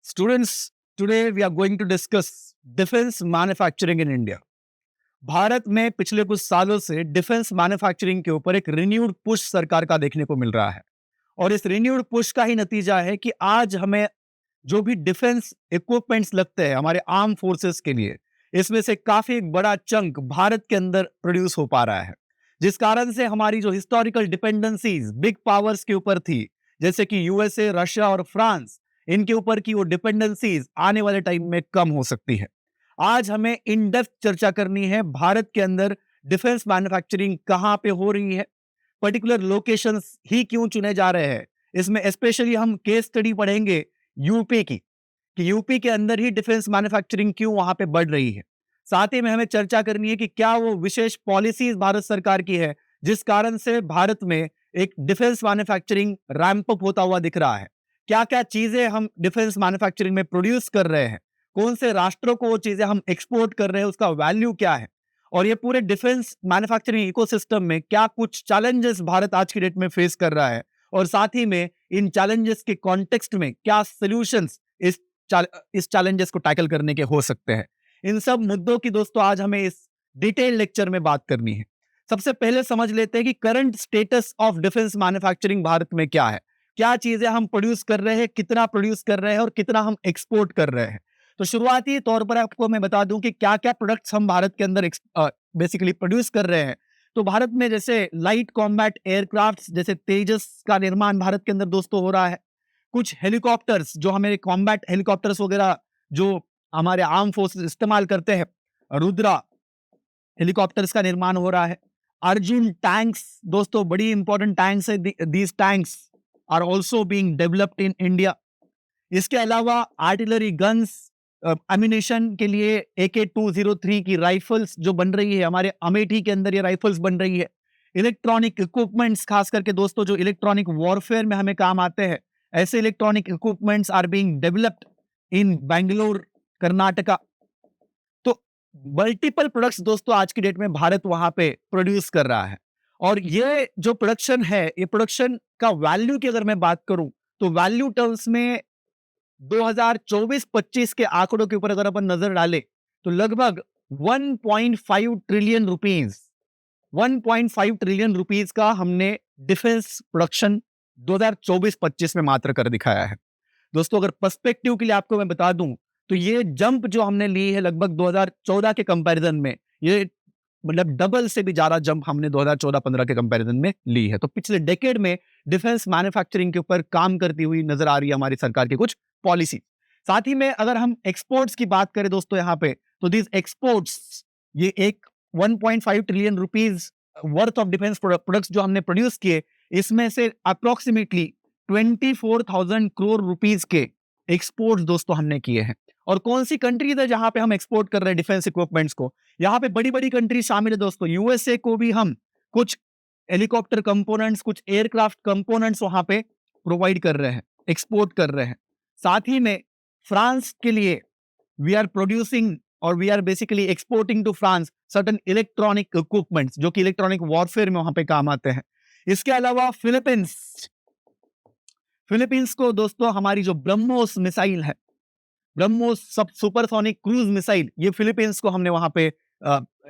Students, today we are going to discuss defense manufacturing in India. Bharat में पिछले कुछ सालों से डिफेंस मैन्युफैक्चरिंग के ऊपर एक रिन्यूड पुश सरकार का देखने को मिल रहा है और इस रिन्यूड पुश का ही नतीजा है कि आज हमें जो भी डिफेंस इक्विपमेंट्स लगते हैं हमारे आर्म फोर्सेस के लिए, इसमें से काफी बड़ा चंक भारत के अंदर प्रोड्यूस हो पा रहा है, जिस कारण से हमारी जो हिस्टोरिकल डिपेंडेंसीज बिग पावर्स के ऊपर थी, जैसे कि यूएसए, रशिया और फ्रांस, इनके ऊपर की वो डिपेंडेंसीज आने वाले टाइम में कम हो सकती है। आज हमें इन डेप्थ चर्चा करनी है भारत के अंदर डिफेंस मैन्युफैक्चरिंग कहाँ पे हो रही है, पर्टिकुलर लोकेशंस ही क्यों चुने जा रहे हैं। इसमें स्पेशली हम केस स्टडी पढ़ेंगे यूपी की, कि यूपी के अंदर ही डिफेंस मैन्युफैक्चरिंग क्यों वहां पे बढ़ रही है। साथ ही में हमें चर्चा करनी है कि क्या वो विशेष पॉलिसीज भारत सरकार की है जिस कारण से भारत में एक डिफेंस मैन्युफैक्चरिंग रैंप अप होता हुआ दिख रहा है। क्या क्या चीजें हम डिफेंस मैन्युफैक्चरिंग में प्रोड्यूस कर रहे हैं, कौन से राष्ट्रों को वो चीजें हम एक्सपोर्ट कर रहे हैं, उसका वैल्यू क्या है, और ये पूरे डिफेंस मैन्युफैक्चरिंग इकोसिस्टम में क्या कुछ चैलेंजेस भारत आज की डेट में फेस कर रहा है, और साथ ही में इन चैलेंजेस के कॉन्टेक्स्ट में क्या सॉल्यूशंस इस चैलेंजेस को टैकल करने के हो सकते हैं। इन सब मुद्दों की दोस्तों आज हमें इस डिटेल लेक्चर में बात करनी है। सबसे पहले समझ लेते हैं कि current status of defence manufacturing Bharat में क्या है, क्या चीजें हम प्रोड्यूस कर रहे हैं, कितना प्रोड्यूस कर रहे हैं और कितना हम एक्सपोर्ट कर रहे हैं। तो शुरुआती तौर पर आपको मैं बता दूं कि क्या क्या प्रोडक्ट्स हम भारत के अंदर बेसिकली प्रोड्यूस कर रहे हैं। तो भारत में जैसे लाइट कॉम्बैट एयरक्राफ्ट जैसे तेजस का निर्माण भारत के अंदर दोस्तों हो रहा है। कुछ हेलीकॉप्टर्स जो हमें कॉम्बैट हेलीकॉप्टर्स वगैरह जो हमारे आर्म फोर्सेस इस्तेमाल करते हैं, रुद्रा हेलीकॉप्टर्स का निर्माण हो रहा है। अर्जुन टैंक्स दोस्तों बड़ी इंपॉर्टेंट टैंक्स है, these tanks are also being developed in India. इसके अलावा आर्टिलरी गन्स, एम्यूनेशन के लिए AK-203 की राइफल्स जो बन रही है, हमारे अमेठी के अंदर ये राइफल्स बन रही है। इलेक्ट्रॉनिक इक्विपमेंट्स, खास करके दोस्तों जो इलेक्ट्रॉनिक वॉरफेयर में हमें काम आते हैं, ऐसे electronic equipments are being developed in Bangalore, Karnataka. तो मल्टीपल प्रोडक्ट्स दोस्तों आज की डेट में भारत वहां पे प्रोड्यूस कर रहा है। और ये जो प्रोडक्शन है, ये प्रोडक्शन का वैल्यू की अगर मैं बात करूं तो वैल्यू टर्म्स में 2024-25 के आंकड़ों के ऊपर अगर अपन नजर डालें तो लगभग 1.5 ट्रिलियन रुपीस 1.5 ट्रिलियन रुपीस का हमने डिफेंस प्रोडक्शन 2024-25 में मात्र कर दिखाया है। दोस्तों अगर पर्सपेक्टिव के लिए आपको मैं बता दूं तो ये जंप जो हमने ली है लगभग 2014 के कंपैरिजन में, ये मतलब डबल से भी ज्यादा जंप हमने 2014-15 के कंपैरिजन में ली है। तो पिछले डेकेड में डिफेंस मैन्युफैक्चरिंग के ऊपर काम करती हुई नजर आ रही है हमारी सरकार की कुछ पॉलिसी। साथ ही में अगर हम एक्सपोर्ट्स की बात करें दोस्तों यहाँ पे, तो दिस एक्सपोर्ट्स, ये एक 1.5 trillion rupees worth of defence products जो हमने प्रोड्यूस किए, इसमें से अप्रोक्सीमेटली 24,000 करोड़ रुपीस के एक्सपोर्ट्स दोस्तों हमने किए हैं। और कौन सी कंट्रीज है जहां पे हम एक्सपोर्ट कर रहे हैं डिफेंस इक्विपमेंट्स को? यहाँ पे बड़ी बड़ी कंट्रीज शामिल है दोस्तों। यूएसए को भी हम कुछ हेलीकॉप्टर कंपोनेंट्स, कुछ एयरक्राफ्ट कंपोनेंट्स वहां पे प्रोवाइड कर रहे हैं, एक्सपोर्ट कर रहे हैं। साथ ही में फ्रांस के लिए वी आर प्रोड्यूसिंग और we are basically exporting to France certain electronic equipments जो कि इलेक्ट्रॉनिक वॉरफेयर में वहां पे काम आते हैं। इसके अलावा फिलीपींस को दोस्तों हमारी जो ब्रह्मोस मिसाइल है, ब्रह्मोस सब सुपरसोनिक क्रूज मिसाइल, ये फिलीपींस को हमने वहां पे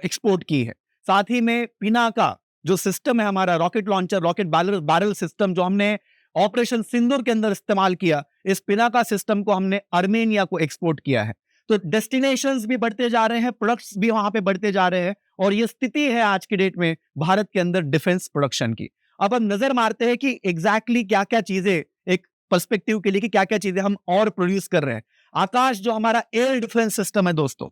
एक्सपोर्ट की है। साथ ही में पिनाका जो सिस्टम है हमारा, rocket launcher, rocket barrel system जो हमने ऑपरेशन सिंदूर के अंदर इस्तेमाल किया, इस पिनाका सिस्टम को हमने आर्मेनिया को एक्सपोर्ट किया है। तो डेस्टिनेशंस भी बढ़ते जा रहे हैं, प्रोडक्ट्स भी वहां पे बढ़ते जा रहे हैं, और ये स्थिति है आज की डेट में भारत के अंदर डिफेंस प्रोडक्शन की। अब हम नजर मारते हैं कि एग्जैक्टली क्या क्या चीजें, एक पर्सपेक्टिव के लिए कि क्या क्या चीजें हम और प्रोड्यूस कर रहे हैं। आकाश जो हमारा एयर डिफेंस सिस्टम है दोस्तों,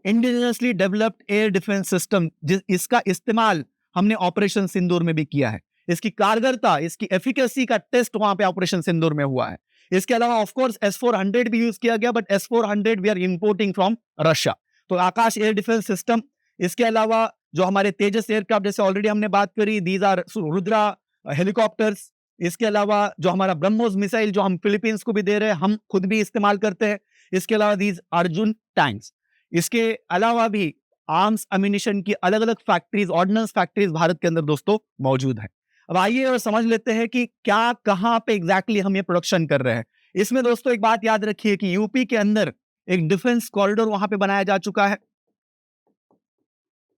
indigenously developed air defence system, इसका इस्तेमाल हमने ऑपरेशन सिंदूर में भी किया है। इसकी कारगरता, इसकी एफिकेसी का टेस्ट वहां पे ऑपरेशन सिंदूर में हुआ है। इसके अलावा ऑफ कोर्स S-400 भी यूज किया गया, but S-400 we are importing from Russia. तो आकाश एयर डिफेंस सिस्टम, इसके अलावा जो हमारे तेजस एयरक्राफ्ट जैसे ऑलरेडी हमने बात करी, दीज आर रुद्रा हेलीकॉप्टर्स। इसके अलावा जो हमारा ब्रह्मोस मिसाइल जो हम फिलीपींस को भी दे रहे हैं, हम खुद भी इस्तेमाल करते हैं। इसके अलावा दीज अर्जुन टैंक्स। इसके अलावा भी आर्म्स अम्यूनिशन की अलग अलग फैक्ट्रीज, ऑर्डिनेंस फैक्ट्रीज भारत के अंदर दोस्तों मौजूद है। अब आइए और समझ लेते हैं कि क्या, कहां पे एग्जैक्टली हम ये प्रोडक्शन कर रहे हैं। इसमें दोस्तों एक बात याद रखिए कि यूपी के अंदर एक डिफेंस कॉरिडोर वहां पे बनाया जा चुका है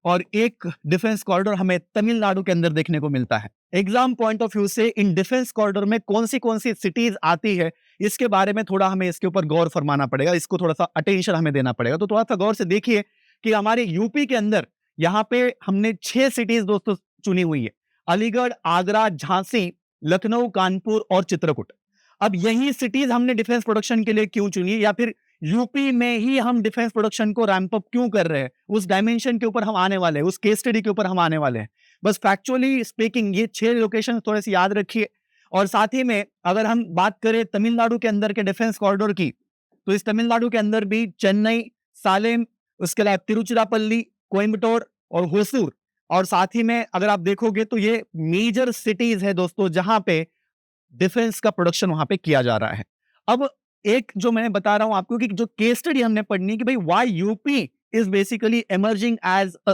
और एक डिफेंस कॉरिडोर हमें तमिलनाडु के अंदर देखने को मिलता है। एग्जाम पॉइंट ऑफ व्यू से इन डिफेंस कॉरिडोर में कौन सी सिटीज आती है, इसके बारे में थोड़ा हमें इसके ऊपर गौर फरमाना पड़ेगा, इसको थोड़ा सा अटेंशन हमें देना पड़ेगा। तो थोड़ा सा गौर से देखिए कि हमारे यूपी के अंदर यहाँ पे हमने 6 सिटीज दोस्तों चुनी हुई है, अलीगढ़, आगरा, झांसी, लखनऊ, कानपुर और चित्रकूट। अब यही सिटीज हमने डिफेंस प्रोडक्शन के लिए क्यों चुनी, या फिर यूपी में ही हम डिफेंस प्रोडक्शन को रैंप अप क्यों कर रहे हैं, उस डायमेंशन के ऊपर हम आने वाले हैं, उस केस स्टडी के ऊपर हम आने वाले हैं। बस फैक्चुअली स्पीकिंग ये 6 लोकेशन थोड़े से याद रखिए। और साथ ही में अगर हम बात करें तमिलनाडु के अंदर के डिफेंस कॉरिडोर की, तो इस तमिलनाडु के अंदर भी चेन्नई, सालेम, उसके अलावा तिरुचिरापल्ली, कोयम्बटोर और होसूर, और साथ ही में अगर आप देखोगे तो ये मेजर सिटीज है दोस्तों जहां पे डिफेंस का प्रोडक्शन वहां पे किया जा रहा है। अब एक जो मैं बता रहा हूं आपको कि जो केस स्टडी हमने पढ़नी कि भाई why UP is basically emerging as a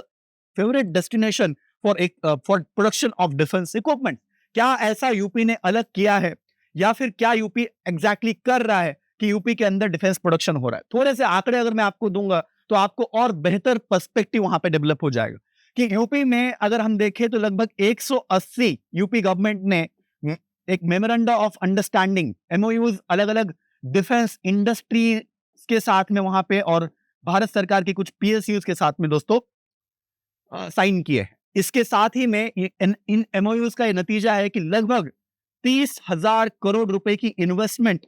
favourite destination for production of defence equipment. क्या ऐसा यूपी ने अलग किया है, या फिर क्या यूपी एग्जैक्टली कर रहा है कि यूपी के अंदर डिफेंस प्रोडक्शन हो रहा है। थोड़े से आंकड़े अगर मैं आपको दूंगा तो आपको और बेहतर पर्सपेक्टिव वहां पे डेवलप हो जाएगा कि यूपी में अगर हम देखें तो लगभग 180 यूपी गवर्नमेंट ने एक मेमोरेंडम ऑफ अंडरस्टैंडिंग, एमओयूज, अलग अलग डिफेंस इंडस्ट्री के साथ में वहां पे और भारत सरकार की कुछ पीएसयूज के साथ में दोस्तों साइन किए हैं। इसके साथ ही में इन एमओयूज का ये नतीजा है कि लगभग 30,000 करोड़ रुपए की इन्वेस्टमेंट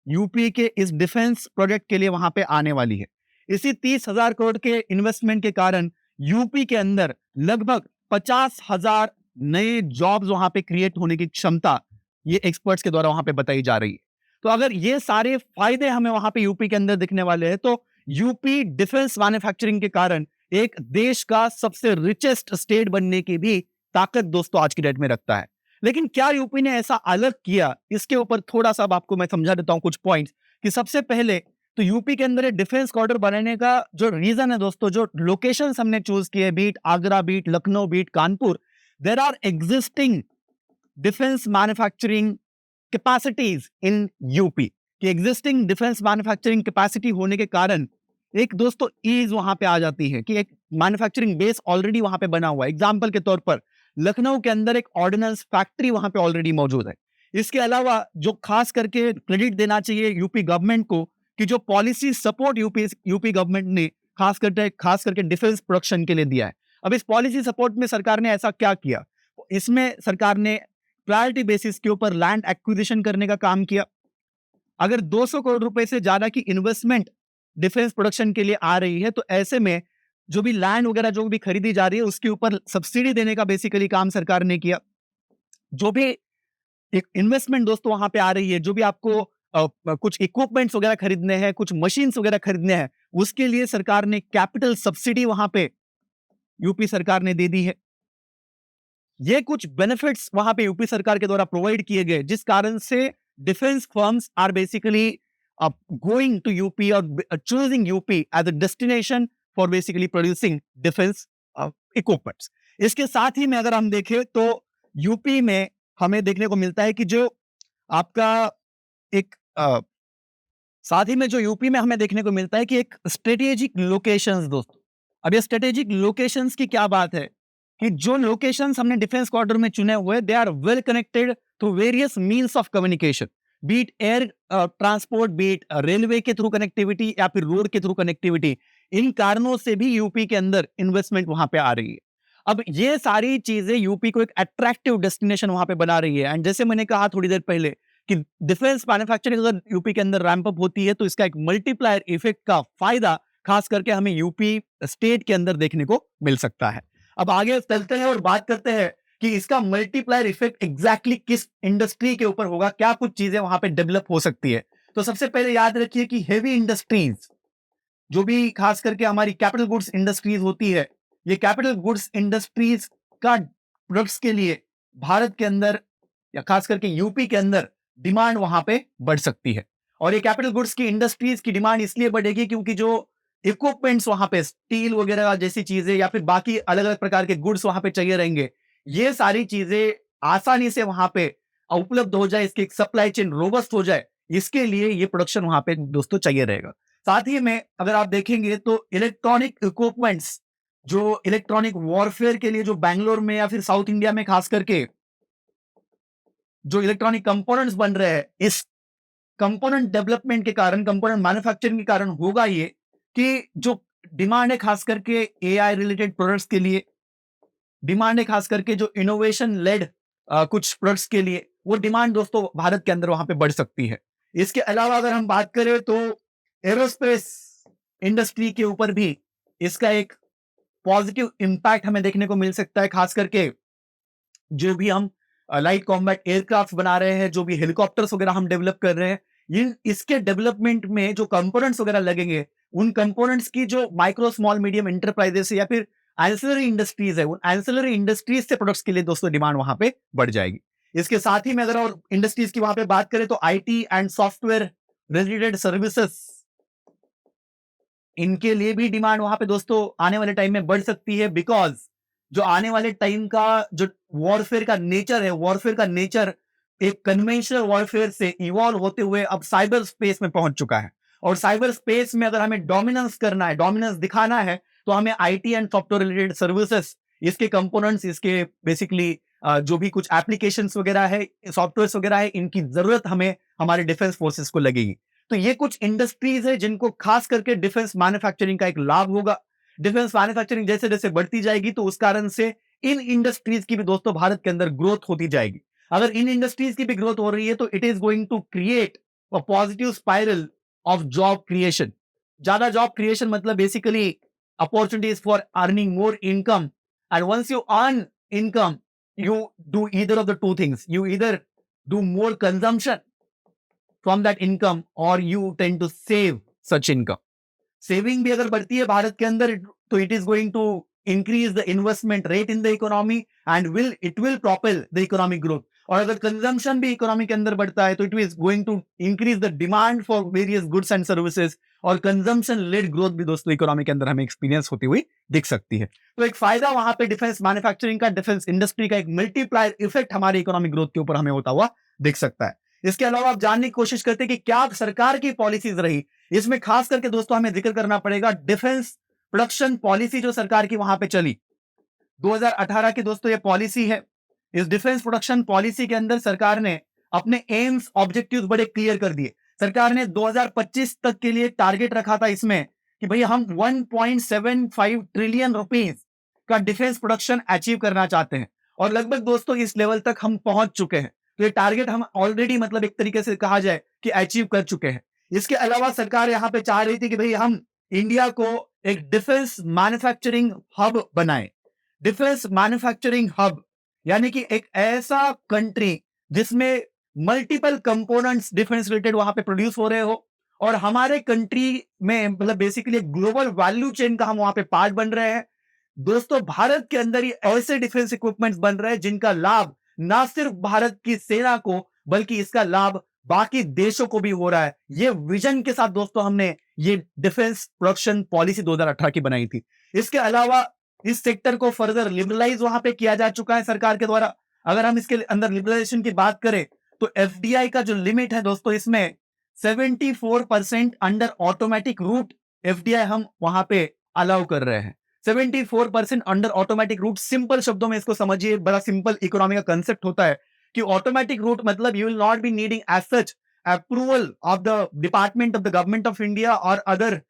यूपी के इस डिफेंस प्रोजेक्ट के लिए वहां पे आने वाली है। इसी 30,000 करोड़ के इन्वेस्टमेंट के कारण यूपी के अंदर लगभग 50,000 नए जॉब्स वहां पे क्रिएट होने की क्षमता ये एक्सपर्ट्स के द्वारा वहां पे बताई जा रही है। तो अगर ये सारे फायदे हमें वहां पे यूपी के अंदर दिखने वाले हैं, तो यूपी डिफेंस मैन्युफैक्चरिंग के कारण एक देश का सबसे रिचेस्ट स्टेट बनने की भी ताकत दोस्तों आज की डेट में रखता है। लेकिन क्या यूपी ने ऐसा अलग किया, इसके ऊपर थोड़ा सा आपको मैं समझा देता हूं कुछ पॉइंट्स। कि सबसे पहले तो यूपी के अंदर डिफेंस कॉरिडोर बनाने का जो रीजन है दोस्तों, जो लोकेशंस हमने चूज किए, be it Agra, be it Lucknow, be it Kanpur, there are existing defence manufacturing capacities in UP. कि एग्जिस्टिंग डिफेंस मैन्युफैक्चरिंग कैपेसिटी होने के कारण एक दोस्तों ईज वहां पे आ जाती है कि एक मैन्युफैक्चरिंग बेस ऑलरेडी वहां पे बना हुआ है। एग्जांपल के तौर पर लखनऊ के अंदर एक ऑर्डिनेंस फैक्ट्री वहां पे ऑलरेडी मौजूद है। इसके अलावा जो खास करके क्रेडिट देना चाहिए यूपी गवर्नमेंट को कि जो पॉलिसी सपोर्ट यूपी गवर्नमेंट ने खास करके डिफेंस प्रोडक्शन के लिए दिया है। अब इस पॉलिसी सपोर्ट में सरकार ने ऐसा क्या किया, इसमें सरकार ने प्रायोरिटी बेसिस के ऊपर लैंड एक्विजिशन करने का काम किया। अगर 200 करोड़ रुपए से ज्यादा की इन्वेस्टमेंट डिफेंस प्रोडक्शन के लिए आ रही है, तो ऐसे में जो भी लैंड वगैरह जो भी खरीदी जा रही है उसके ऊपर सब्सिडी देने का बेसिकली काम सरकार ने किया। जो भी एक इन्वेस्टमेंट दोस्तों वहां पे आ रही है, जो भी आपको कुछ इक्विपमेंट्स वगैरह खरीदने हैं, कुछ मशीन्स वगैरह खरीदने हैं, उसके लिए सरकार ने कैपिटल सब्सिडी वहां पे यूपी सरकार ने दे दी है। ये कुछ बेनिफिट्स वहां पे यूपी सरकार के द्वारा प्रोवाइड किए गए, जिस कारण से defence firms are basically going to UP और choosing UP as a destination for basically producing defence equipments. इसके साथ ही में अगर हम देखें तो यूपी में हमें देखने को मिलता है कि जो आपका एक साथ ही में जो यूपी में हमें देखने को मिलता है कि एक स्ट्रेटेजिक लोकेशंस दोस्तों। अब ये स्ट्रेटेजिक लोकेशंस की क्या बात है कि जो लोकेशंस हमने डिफेंस क्वार्टर में चुने हुए, they are well connected through various means of communication, be it air transport, be it railway के थ्रू कनेक्टिविटी या फिर रोड के थ्रू कनेक्टिविटी। इन कारणों से भी यूपी के अंदर इन्वेस्टमेंट वहां पे आ रही है। अब ये सारी चीजें यूपी को एक अट्रैक्टिव डेस्टिनेशन वहां पे बना रही है। एंड जैसे मैंने कहा थोड़ी देर पहले कि डिफेंस मैन्युफैक्चरिंग अगर यूपी के अंदर रैंप अप होती है तो इसका एक मल्टीप्लायर इफेक्ट का फायदा खास करके हमें यूपी स्टेट के अंदर देखने को मिल सकता है। अब आगे चलते हैं और बात करते हैं कि इसका मल्टीप्लायर इफेक्ट एग्जैक्टली किस इंडस्ट्री के ऊपर होगा, क्या कुछ चीजें वहां पे डेवलप हो सकती है। तो सबसे पहले याद रखिए कि हेवी इंडस्ट्रीज, जो भी खास करके हमारी कैपिटल गुड्स इंडस्ट्रीज होती है, ये कैपिटल गुड्स इंडस्ट्रीज का प्रोडक्ट्स के लिए भारत के अंदर या खास करके यूपी के अंदर डिमांड वहां पे बढ़ सकती है। और ये कैपिटल गुड्स की इंडस्ट्रीज की डिमांड इसलिए बढ़ेगी क्योंकि जो इक्विपमेंट्स वहां पे स्टील वगैरह जैसी चीजें या फिर बाकी अलग अलग प्रकार के गुड्स वहां पे चाहिए रहेंगे, ये सारी चीजें आसानी से वहां पे उपलब्ध हो जाए, इसकी सप्लाई चेन रोबस्ट हो जाए, इसके लिए ये प्रोडक्शन वहां पे दोस्तों चाहिए रहेगा। साथ ही में अगर आप देखेंगे तो इलेक्ट्रॉनिक इक्विपमेंट्स, जो इलेक्ट्रॉनिक वॉरफेयर के लिए जो बैंगलोर में या फिर साउथ इंडिया में खास करके जो इलेक्ट्रॉनिक कंपोनेंट्स बन रहे हैं, इस कंपोनेंट डेवलपमेंट के कारण, कंपोनेंट मैन्युफैक्चरिंग के कारण होगा ये कि जो डिमांड है खास करके एआई रिलेटेड प्रोडक्ट्स के लिए, डिमांड है खास करके जो इनोवेशन लेड कुछ प्रोडक्ट्स के लिए, वो डिमांड दोस्तों भारत के अंदर वहां पे बढ़ सकती है। इसके अलावा अगर हम बात करें तो एरोस्पेस इंडस्ट्री के ऊपर भी इसका एक पॉजिटिव इंपैक्ट हमें देखने को मिल सकता है। खास करके जो भी हम लाइट कॉम्बैट एयरक्राफ्ट बना रहे हैं, जो भी हेलीकॉप्टर्स वगैरह हम डेवलप कर रहे हैं, इसके डेवलपमेंट में जो कंपोनेंट्स वगैरह लगेंगे, उन कंपोनेंट्स की जो माइक्रो स्मॉल मीडियम एंटरप्राइजेस या फिर एंसिलरी इंडस्ट्रीज है, उन एंसिलरी इंडस्ट्रीज से प्रोडक्ट्स के लिए दोस्तों डिमांड वहां पे बढ़ जाएगी। इसके साथ ही में अगर और इंडस्ट्रीज की वहां पे बात करें तो IT and software related services, इनके लिए भी डिमांड वहां पे दोस्तों आने वाले टाइम में बढ़ सकती है। बिकॉज जो आने वाले टाइम का जो वॉरफेयर का नेचर है, वॉरफेयर का नेचर एक कन्वेंशनल वॉरफेयर से इवॉल्व होते हुए अब साइबर स्पेस में पहुंच चुका है। और साइबर स्पेस में अगर हमें डोमिनेंस करना है, डोमिनेंस दिखाना है, तो हमें IT and software related services, इसके कंपोनेंट्स, इसके बेसिकली जो भी कुछ एप्लीकेशंस वगैरह है, सॉफ्टवेयर वगैरह है, इनकी जरूरत हमें हमारे डिफेंस फोर्सेस को लगेगी। तो ये कुछ इंडस्ट्रीज है जिनको खास करके डिफेंस मैन्युफैक्चरिंग का एक लाभ होगा। डिफेंस मैन्युफैक्चरिंग जैसे जैसे बढ़ती जाएगी तो उस कारण से इन इंडस्ट्रीज की भी दोस्तों भारत के अंदर ग्रोथ होती जाएगी। अगर इन इंडस्ट्रीज की भी ग्रोथ हो रही है तो it is going to create a positive spiral of job creation. ज्यादा जॉब क्रिएशन मतलब basically opportunities for earning more income, and once you earn income you do either of the two things. You either do more consumption from that income or you tend to save such income. Saving भी अगर बढ़ती है भारत के अंदर तो it is going to increase the investment rate in the economy and it will propel the economic growth. और अगर consumption भी इकोनॉमी के अंदर बढ़ता है तो it is going to increase the demand for various goods and services, और consumption led growth भी दोस्तों इकोनॉमी के अंदर हमें एक्सपीरियंस होती हुई दिख सकती है। तो एक फायदा वहां पे डिफेंस मैन्युफैक्चरिंग का, डिफेंस इंडस्ट्री का एक मल्टीप्लायर इफेक्ट हमारे इकोनॉमिक ग्रोथ के ऊपर हमें होता हुआ दिख सकता है। इसके अलावा आप जानने की कोशिश करते हैं कि क्या सरकार की पॉलिसीज रही, इसमें खास करके दोस्तों हमें जिक्र करना पड़ेगा डिफेंस प्रोडक्शन पॉलिसी जो सरकार की वहां पे चली 2018 की दोस्तों ये पॉलिसी है। इस डिफेंस प्रोडक्शन पॉलिसी के अंदर सरकार ने अपने एम्स ऑब्जेक्टिव्स बड़े क्लियर कर दिए। सरकार ने 2025 तक के लिए टारगेट रखा था इसमें कि भैया हम 1.75 ट्रिलियन रुपीस का डिफेंस प्रोडक्शन अचीव करना चाहते हैं, और लगभग दोस्तों इस लेवल तक हम पहुंच चुके हैं। तो ये टारगेट हम ऑलरेडी मतलब एक तरीके से कहा जाए कि अचीव कर चुके हैं। इसके अलावा सरकार यहां पे चाह रही थी कि भाई हम इंडिया को एक डिफेंस मैन्युफैक्चरिंग हब बनाए। डिफेंस मैन्युफैक्चरिंग हब यानी कि एक ऐसा कंट्री जिसमें मल्टीपल कंपोनेंट्स डिफेंस रिलेटेड वहां पे प्रोड्यूस हो रहे हो, और हमारे कंट्री में मतलब बेसिकली ग्लोबल वैल्यू चेन का हम वहां पे पार्ट बन रहे हैं। दोस्तों भारत के अंदर ही ऐसे डिफेंस इक्विपमेंट्स बन रहे हैं जिनका लाभ ना सिर्फ भारत की सेना को बल्कि इसका लाभ बाकी देशों को भी हो रहा है। ये विजन के साथ दोस्तों हमने ये डिफेंस प्रोडक्शन पॉलिसी 2018 की बनाई थी। इसके अलावा इस सेक्टर को फर्दर लिबरलाइज वहां पे किया जा चुका है सरकार के द्वारा। अगर हम इसके अंदर लिबरलाइजेशन की बात करें तो एफडीआई का जो लिमिट है दोस्तों इसमें 74% अंडर ऑटोमेटिक रूट एफडीआई हम वहां पे अलाउ कर रहे हैं। 74% अंडर ऑटोमेटिक रूट, सिंपल शब्दों में इसको समझिए, बड़ा सिंपल इकोनॉमी का कंसेप्ट होता है कि ऑटोमेटिक रूट मतलब you will not be needing as such approval of the department of the government of India और other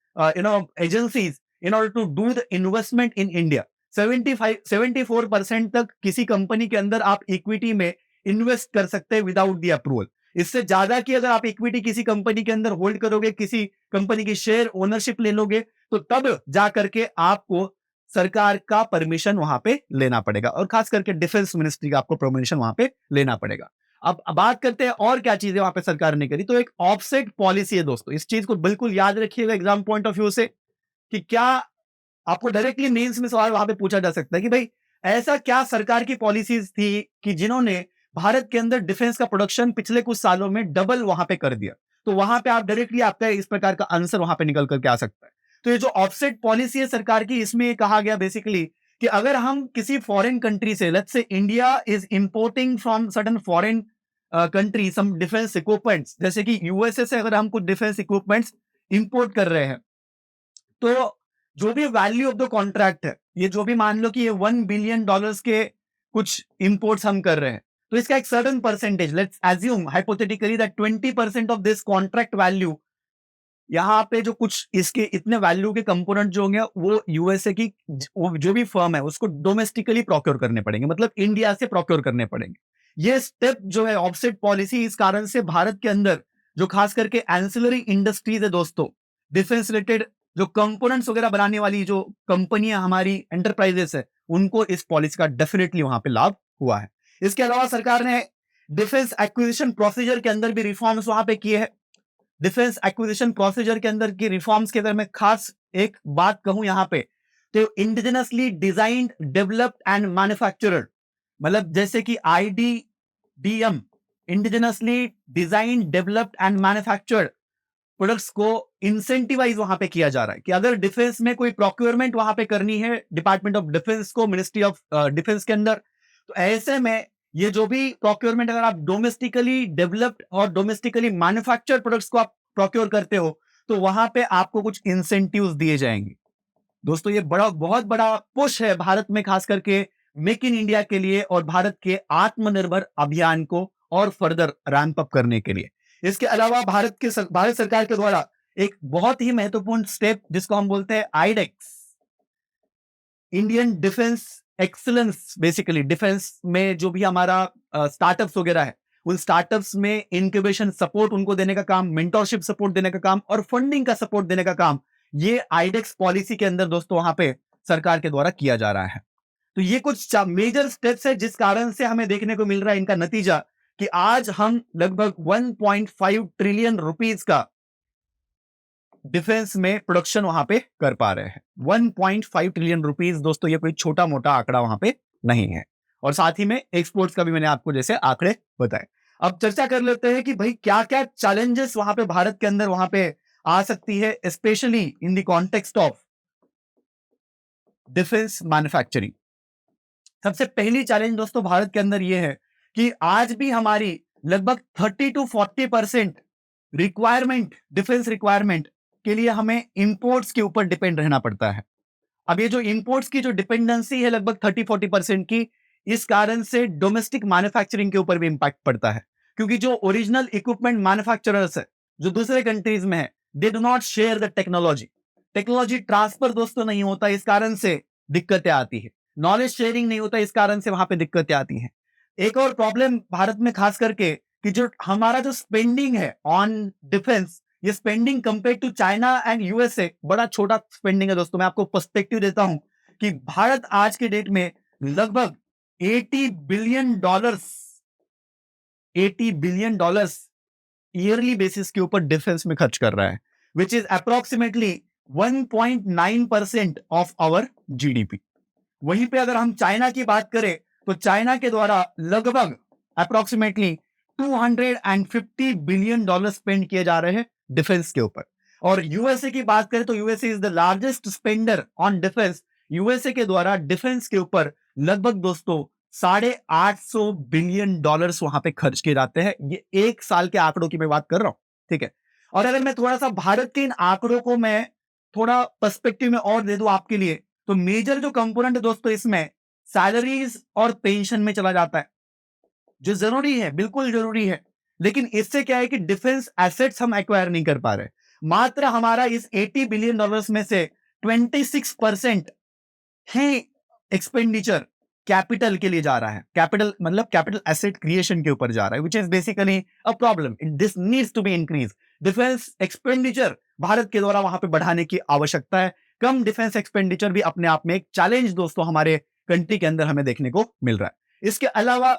agencies in order to do the investment in India। 74% तक किसी company के अंदर आप इक्विटी में इन्वेस्ट कर सकते हैं विदाउट दी अप्रूवल। इससे ज्यादा की अगर आप इक्विटी किसी कंपनी के अंदर होल्ड करोगे, किसी कंपनी की शेयर ओनरशिप ले लोगे, तो तब जा करके आपको सरकार का परमिशन वहां पे लेना पड़ेगा, और खास करके डिफेंस मिनिस्ट्री का आपको परमिशन वहां पे लेना पड़ेगा। अब बात करते हैं और क्या चीजें वहां पे सरकार ने करी। तो एक ऑफसेट पॉलिसी है दोस्तों, इस चीज को बिल्कुल याद रखिएगा एग्जाम पॉइंट ऑफ व्यू से कि क्या आपको डायरेक्टली मेंस में सवाल वहां पे पूछा जा सकता है कि भाई ऐसा क्या सरकार की पॉलिसीज थी कि जिन्होंने भारत के अंदर डिफेंस का प्रोडक्शन पिछले कुछ सालों में डबल वहां पे कर दिया। तो वहां पे आप डायरेक्टली आपका इस प्रकार का आंसर वहां पे निकल करके आ सकता है। तो ये जो ऑफसेट पॉलिसी है सरकार की, इसमें ये कहा गया बेसिकली कि अगर हम किसी फॉरेन कंट्री से, let's say India is importing from certain foreign country some defence equipments, जैसे कि यूएसए से अगर हम कुछ डिफेंस इक्विपमेंट्स इंपोर्ट कर रहे हैं, तो जो भी वैल्यू ऑफ द कॉन्ट्रैक्ट है, ये जो भी मान लो कि ये $1 बिलियन के कुछ इंपोर्ट्स हम कर रहे हैं, तो इसका एक certain percentage, let's assume hypothetically that 20% of this contract value, यहाँ पे जो कुछ इसके इतने वैल्यू के कंपोनेंट जो होंगे वो यूएसए की जो भी फर्म है उसको डोमेस्टिकली प्रोक्योर करने पड़ेंगे, मतलब इंडिया से प्रोक्योर करने पड़ेंगे। ये स्टेप जो है ऑफसेट पॉलिसी, इस कारण से भारत के अंदर जो खास करके एंसिलरी इंडस्ट्रीज है दोस्तों, डिफेंस रिलेटेड जो कंपोनेंट्स वगैरह बनाने वाली जो कंपनियां हमारी एंटरप्राइजेस है, उनको इस पॉलिसी का डेफिनेटली वहां पे लाभ हुआ है। इसके अलावा सरकार ने डिफेंस एक्विजिशन प्रोसीजर के अंदर भी रिफॉर्म्स वहां पे किए हैं। डिफेंस एक्विजिशन प्रोसीजर के अंदर की रिफॉर्म्स के अंदर मैं खास एक बात कहूं यहां पे, तो indigenously designed, developed and manufactured, मतलब जैसे कि IDDM, indigenously design, developed and manufactured products को इंसेंटिवाइज वहां पे किया जा रहा है कि अगर डिफेंस में कोई प्रोक्योरमेंट वहां पे करनी है डिपार्टमेंट ऑफ डिफेंस को, मिनिस्ट्री ऑफ डिफेंस के अंदर, तो ऐसे में ये जो भी प्रोक्योरमेंट अगर आप डोमेस्टिकली डेवलप्ड और डोमेस्टिकली मैन्युफैक्चर्ड प्रोडक्ट्स को आप प्रोक्योर करते हो, तो वहां पे आपको कुछ इंसेंटिव्स दिए जाएंगे। दोस्तों ये बहुत बड़ा पुश है भारत में, खास करके मेक इन इंडिया के लिए और भारत के आत्मनिर्भर अभियान को और फर्दर रैंप अप करने के लिए। इसके अलावा भारत सरकार के द्वारा एक बहुत ही महत्वपूर्ण स्टेप जिसको हम बोलते हैं iDEX, Indian defence excellence, basically defence में जो भी हमारा स्टार्टअप्स वगैरह है, उन स्टार्टअप्स में इंक्यूबेशन सपोर्ट उनको देने का काम, मेंटरशिप सपोर्ट देने का काम और फंडिंग का सपोर्ट देने का काम, ये आईडेक्स पॉलिसी के अंदर दोस्तों वहां पे सरकार के द्वारा किया जा रहा है। तो ये कुछ मेजर स्टेप्स है जिस कारण से हमें देखने को मिल रहा है इनका नतीजा कि आज हम लगभग 1.5 ट्रिलियन रुपीस का डिफेंस में प्रोडक्शन वहां पे कर पा रहे हैं। 1.5 ट्रिलियन रुपीस दोस्तों, ये कोई छोटा मोटा आंकड़ा वहां पे नहीं है। और साथ ही में एक्सपोर्ट्स का भी मैंने आपको जैसे आंकड़े बताए। अब चर्चा कर लेते हैं कि भाई क्या क्या चैलेंजेस वहां पे भारत के अंदर वहां पे आ सकती है, specially in the context of defence manufacturing. सबसे पहली चैलेंज दोस्तों भारत के अंदर यह है कि आज भी हमारी लगभग 30 to 40% रिक्वायरमेंट, डिफेंस रिक्वायरमेंट के लिए हमें इंपोर्ट्स के ऊपर डिपेंड रहना पड़ता है। अब ये जो इंपोर्ट्स की जो डिपेंडेंसी है लगभग 30-40% की, इस कारण से डोमेस्टिक मैन्युफैक्चरिंग के ऊपर भी इंपैक्ट पड़ता है, क्योंकि जो ओरिजिनल इक्विपमेंट मैन्युफैक्चरर्स है जो दूसरे कंट्रीज में है, they do not share the technology, technology transfer दोस्तों नहीं होता, इस कारण से दिक्कतें आती है। नॉलेज शेयरिंग नहीं होता, इस कारण से वहां पे दिक्कतें आती हैं। एक और प्रॉब्लम भारत में खास करके कि जो हमारा जो स्पेंडिंग है ऑन डिफेंस, ये spending compare to China and USA बड़ा छोटा स्पेंडिंग है दोस्तों। मैं आपको पर्सपेक्टिव देता हूं कि भारत आज के डेट में लगभग $80 बिलियन ईयरली बेसिस के ऊपर डिफेंस में खर्च कर रहा है, which is approximately 1.9% of our GDP. वहीं पे अगर हम चाइना की बात करें तो चाइना के द्वारा लगभग अप्रोक्सीमेटली $250 बिलियन स्पेंड किए जा रहे हैं डिफेंस के ऊपर। और यूएसए की बात करें तो USA is the largest spender on defence. USA के द्वारा डिफेंस के ऊपर लगभग दोस्तों $850 बिलियन वहां पे खर्च किए जाते हैं। ये एक साल के आंकड़ों की मैं बात कर रहा हूं, ठीक है। और अगर मैं थोड़ा सा भारत के इन आंकड़ों को मैं थोड़ा पर्सपेक्टिव में और दे दूं आपके लिए, तो मेजर जो कंपोनेंट है दोस्तों इसमें सैलरीज और पेंशन में चला जाता है, जो जरूरी है, बिल्कुल जरूरी है। लेकिन इससे क्या है कि डिफेंस एसेट्स हम एक्वायर नहीं कर पा रहे। मात्र हमारा इस $80 बिलियन में से 26% ही एक्सपेंडिचर कैपिटल के लिए जा रहा है। कैपिटल मतलब कैपिटल एसेट क्रिएशन के ऊपर जा रहा है, which is basically a problem. This needs to be increase. Defence expenditure Bharat के द्वारा वहां पे बढ़ाने की आवश्यकता है। कम डिफेंस एक्सपेंडिचर भी अपने आप में एक चैलेंज दोस्तों हमारे कंट्री के अंदर हमें देखने को मिल रहा है। इसके अलावा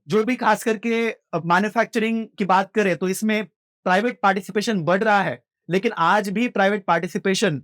जो भी खास करके मैन्युफैक्चरिंग की बात करें तो इसमें प्राइवेट पार्टिसिपेशन बढ़ रहा है, लेकिन आज भी प्राइवेट पार्टिसिपेशन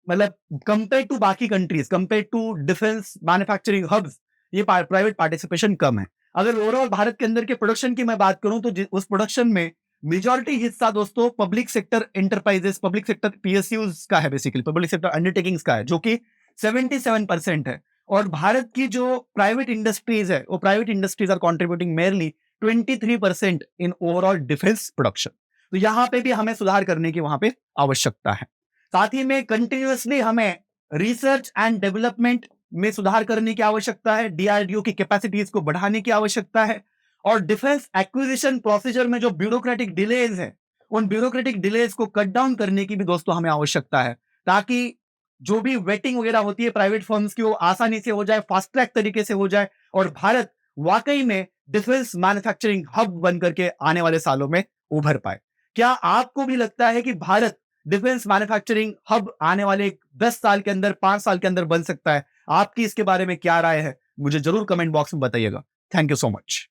मतलब कंपेयर टू बाकी countries, compare to defence manufacturing hubs, ये प्राइवेट पार्टिसिपेशन कम है। अगर ओवरऑल भारत के अंदर के प्रोडक्शन की मैं बात करूं तो उस प्रोडक्शन में मेजॉरिटी हिस्सा दोस्तों public sector enterprises, public sector PSUs का है, बेसिकली पब्लिक सेक्टर अंडरटेकिंग्स का है, जो कि 77% है। और भारत की जो प्राइवेट इंडस्ट्रीज है, वो private industries are contributing merely 23% in overall defence production. तो यहां पे भी हमें सुधार करने की वहां पे आवश्यकता है। साथ ही में कंटिन्यूअसली हमें रिसर्च एंड डेवलपमेंट में सुधार करने की आवश्यकता है, डीआरडीओ की कैपेसिटीज को बढ़ाने की आवश्यकता है, और डिफेंस एक्विजिशन प्रोसीजर में जो ब्यूरोक्रेटिक डिलेज है, उन ब्यूरोक्रेटिक डिलेज को कट डाउन करने की भी दोस्तों हमें आवश्यकता है, ताकि जो भी वेटिंग वगैरह होती है प्राइवेट फर्म्स की, वो आसानी से हो जाए, फास्ट ट्रैक तरीके से हो जाए, और भारत वाकई में डिफेंस मैन्युफैक्चरिंग हब बन करके आने वाले सालों में उभर पाए। क्या आपको भी लगता है कि भारत डिफेंस मैन्युफैक्चरिंग हब आने वाले 10 साल के अंदर, 5 साल के अंदर बन सकता है? आपकी इसके बारे में क्या राय है? मुझे जरूर कमेंट बॉक्स में बताइएगा। Thank you so much.